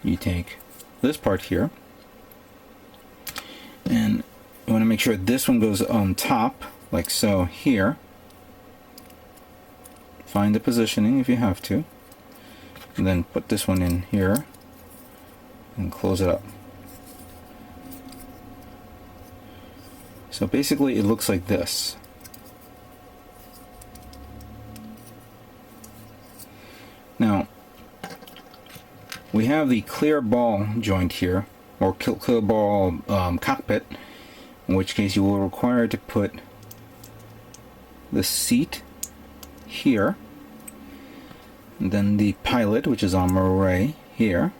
you take this part here, and you want to make sure this one goes on top, like so here. Find the positioning if you have to, and then put this one in here and close it up. So basically it looks like this. Now we have the clear ball joint here, or clear ball cockpit, in which case you will require to put the seat here, and then the pilot, which is armor array, here,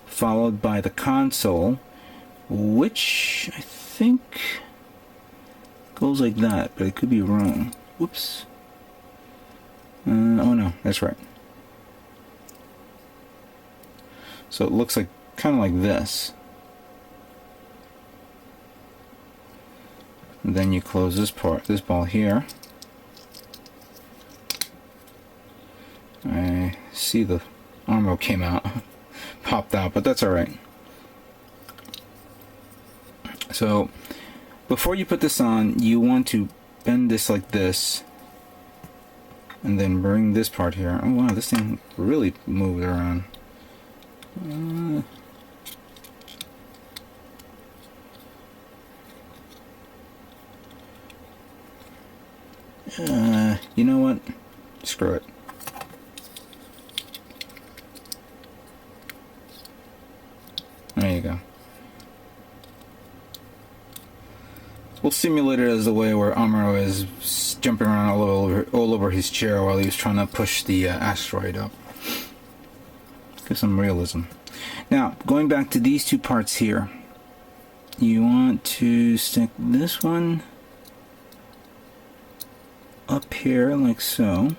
followed by the console, which I think goes like that, but it could be wrong. Whoops. Oh no, that's right. So it looks like kind of like this. And then you close this part, this ball here. I see the armor came out, popped out, but that's alright. So before you put this on, you want to bend this like this, and then bring this part here. Oh wow, this thing really moved around. You know what? Screw it. There you go. We'll simulate it as the way where Amuro is jumping around all over his chair while he was trying to push the asteroid up. Give some realism. Now, going back to these two parts here, you want to stick this one up here like so.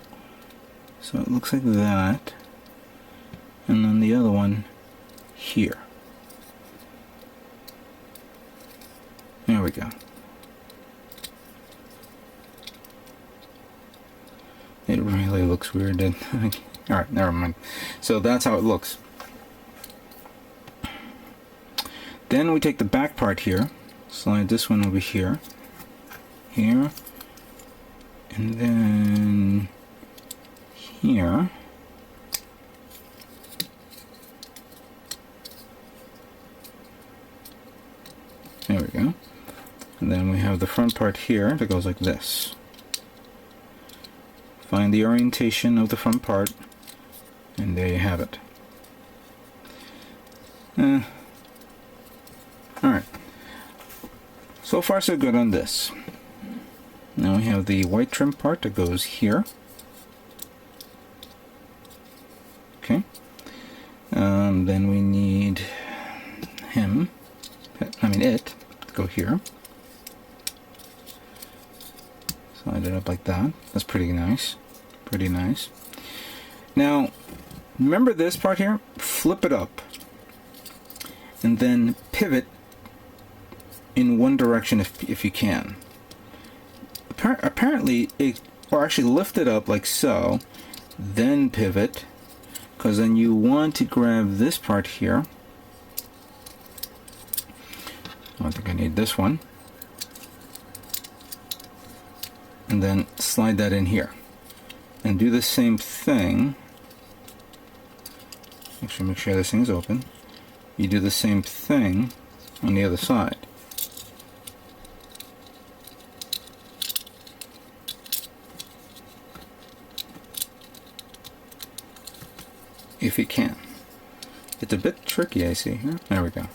So it looks like that. And then the other one here. There we go. It really looks weird, didn't it? Alright, never mind. So that's how it looks. Then we take the back part here, slide this one over here, here, and then here. There we go. And then we have the front part here that goes like this. Find the orientation of the front part, and there you have it. Alright. So far so good on this. Now we have the white trim part that goes here. Okay. Then we need it to go here. Slide it up like that. That's pretty nice. Pretty nice. Now, remember this part here? Flip it up. And then pivot in one direction if you can. Apparently, or actually lift it up like so, then pivot, because then you want to grab this part here. I think I need this one. And then slide that in here. And do the same thing. Actually, make sure this thing's open. You do the same thing on the other side. If you can. It's a bit tricky, I see here. There we go.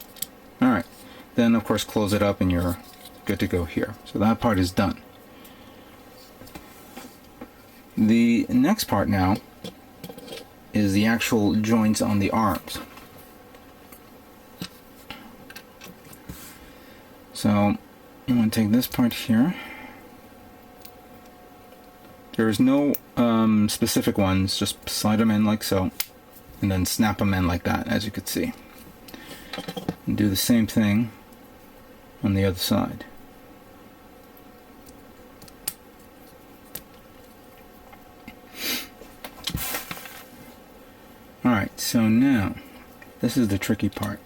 Alright. Then, of course, close it up and you're good to go here. So that part is done. The next part now is the actual joints on the arms. So you want to take this part here. There's no specific ones, just slide them in like so, and then snap them in like that, as you can see. And do the same thing on the other side. So now, this is the tricky part.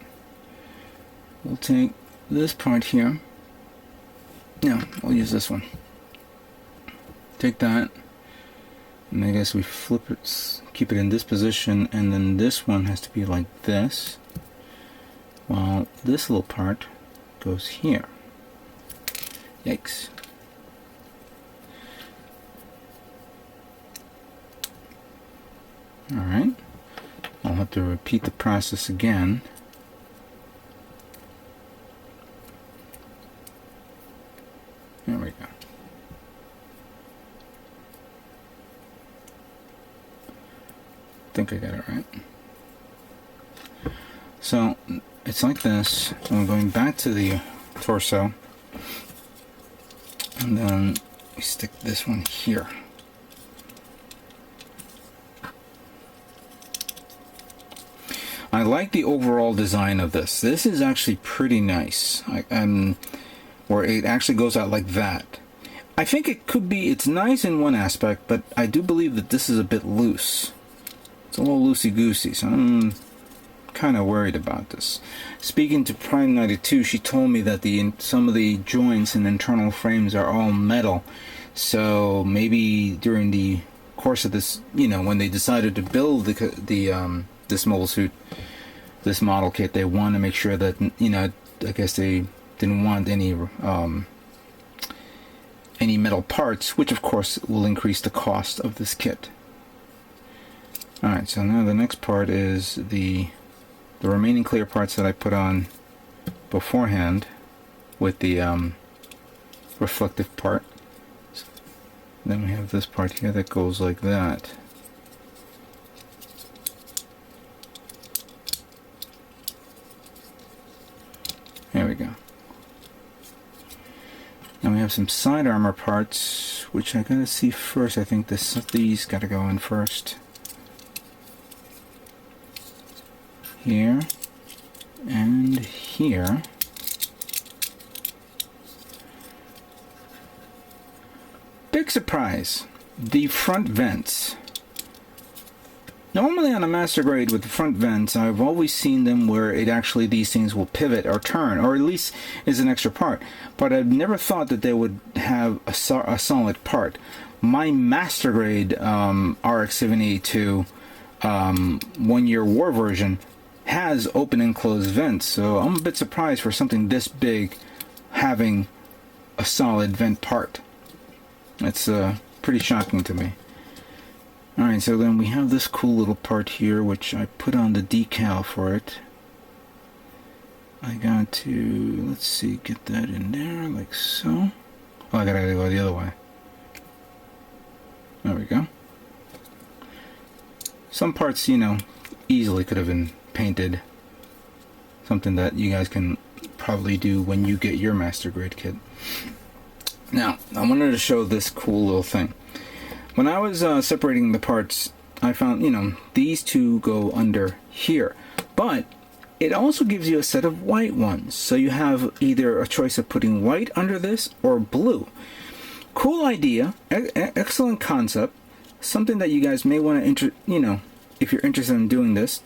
We'll take this part here. No, we'll use this one. Take that, and I guess we flip it, keep it in this position, and then this one has to be like this, while this little part goes here. Yikes. Alright, I'll have to repeat the process again. There we go. I think I got it right. So it's like this. I'm going back to the torso, and then we stick this one here. I like the overall design of this. This is actually pretty nice. Where it actually goes out like that. I think it could be, it's nice in one aspect, but I do believe that this is a bit loose. It's a little loosey-goosey, so I'm kind of worried about this. Speaking to Prime 92, she told me that some of the joints and internal frames are all metal. So maybe during the course of this, when they decided to build this mobile suit, this model kit, they want to make sure that, I guess they didn't want any metal parts, which of course will increase the cost of this kit. Alright, so now the next part is the remaining clear parts that I put on beforehand with the reflective part. Then we have this part here that goes like that. There we go. Now we have some side armor parts, which I gotta see first. I think these gotta go in first. Here and here. Big surprise, the front vents. Normally on a master grade with the front vents, I've always seen them where these things will pivot or turn, or at least is an extra part. But I've never thought that they would have a solid part. My master grade RX 782 one-year war version has open and closed vents, so I'm a bit surprised for something this big having a solid vent part. It's pretty shocking to me. Alright, so then we have this cool little part here, which I put on the decal for it. I got to, let's see, get that in there, like so. Oh, I gotta go the other way. There we go. Some parts, easily could have been painted. Something that you guys can probably do when you get your master grade kit. Now, I wanted to show this cool little thing. When I was separating the parts, I found, these two go under here. But it also gives you a set of white ones. So you have either a choice of putting white under this or blue. Cool idea. Excellent concept. Something that you guys may want to, if you're interested in doing this,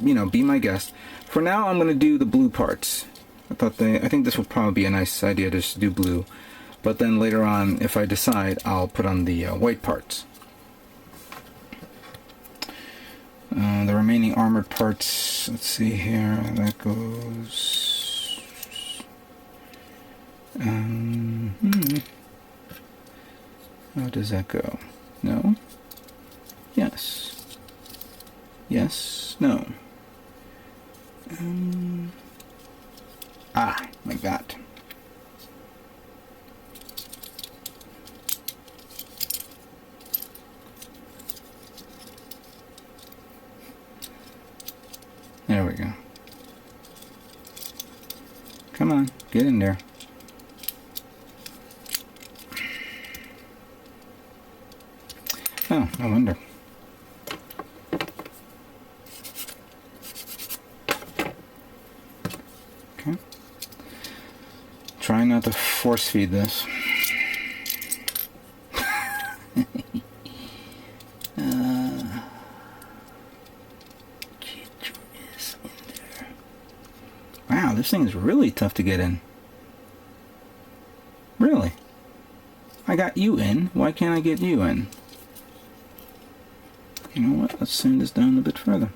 be my guest. For now, I'm going to do the blue parts. I think this would probably be a nice idea to just do blue. But then later on, if I decide, I'll put on the white parts. The remaining armored parts, let's see here, that goes... How does that go? No? Yes. Yes, no. Like that. There we go. Come on, get in there. Oh, I wonder. Okay. Try not to force feed this. this thing is really tough to get in. Really? I got you in. Why can't I get you in? You know what? Let's sand this down a bit further.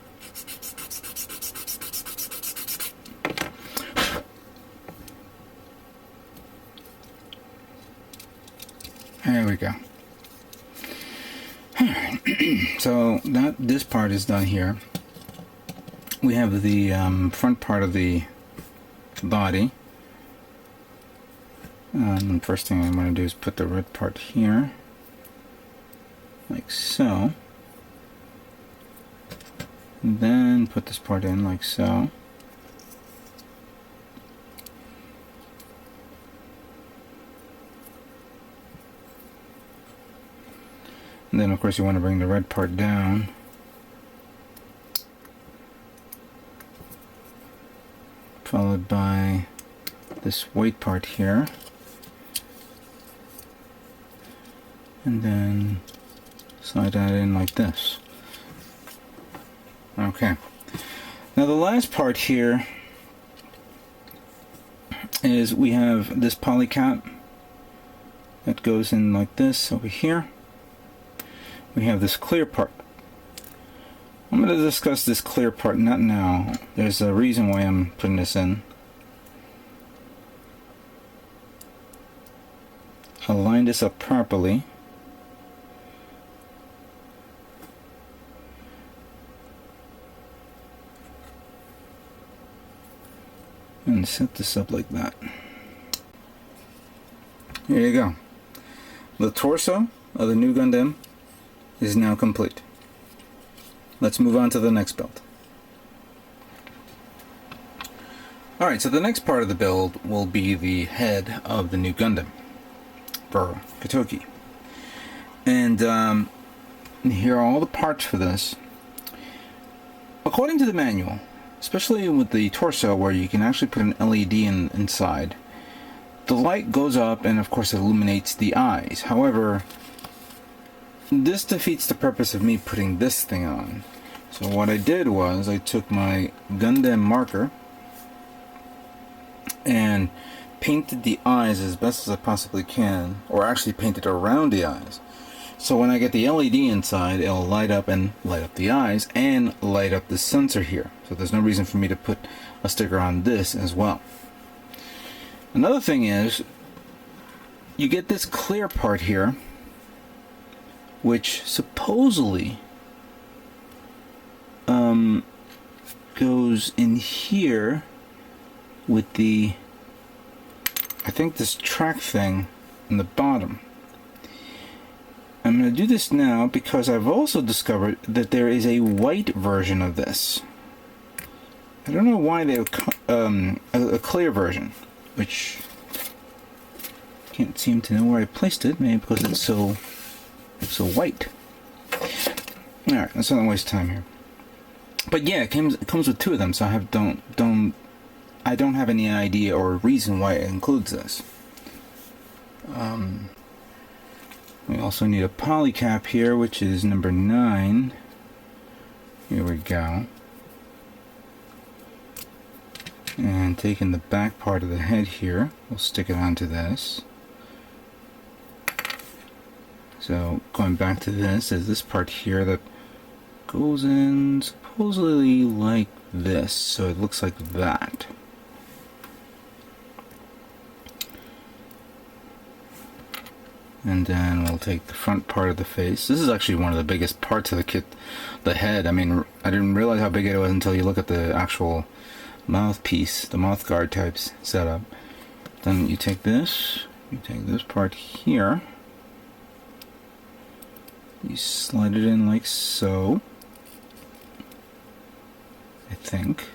There we go. Alright, so this part is done here. We have the front part of the body. First thing I'm going to do is put the red part here, like so. And then put this part in like so. And then of course you want to bring the red part down. Followed by this white part here. And then slide that in like this. Okay. Now the last part here is we have this poly cap that goes in like this over here. We have this clear part. I'm going to discuss this clear part not now. There's a reason why I'm putting this in. I'll line this up properly. And set this up like that. Here you go. The torso of the new Gundam is now complete. Let's move on to the next build. Alright, so the next part of the build will be the head of the new Gundam for Katoki. And here are all the parts for this. According to the manual, especially with the torso where you can actually put an LED inside, the light goes up and of course illuminates the eyes. However, this defeats the purpose of me putting this thing on. So what I did was I took my Gundam marker and painted the eyes as best as I possibly can, or actually painted around the eyes. So when I get the LED inside, it'll light up the eyes and light up the sensor here. So there's no reason for me to put a sticker on this as well. Another thing is, you get this clear part here, which supposedly goes in here with the, I think, this track thing in the bottom. I'm going to do this now because I've also discovered that there is a white version of this. I don't know why they have a clear version, which can't seem to know where I placed it. Maybe because it's so white. All right, let's not waste time here. But yeah, it comes with two of them, so I don't have any idea or reason why it includes this. We also need a poly cap here, which is number 9. Here we go. And taking the back part of the head here, we'll stick it onto this. So going back to this, is this part here that goes in supposedly like this, so it looks like that. And then we'll take the front part of the face. This is actually one of the biggest parts of the kit, the head. I mean, I didn't realize how big it was until you look at the actual mouthpiece, the mouth guard types setup. Then you take this part here, you slide it in like so, I think.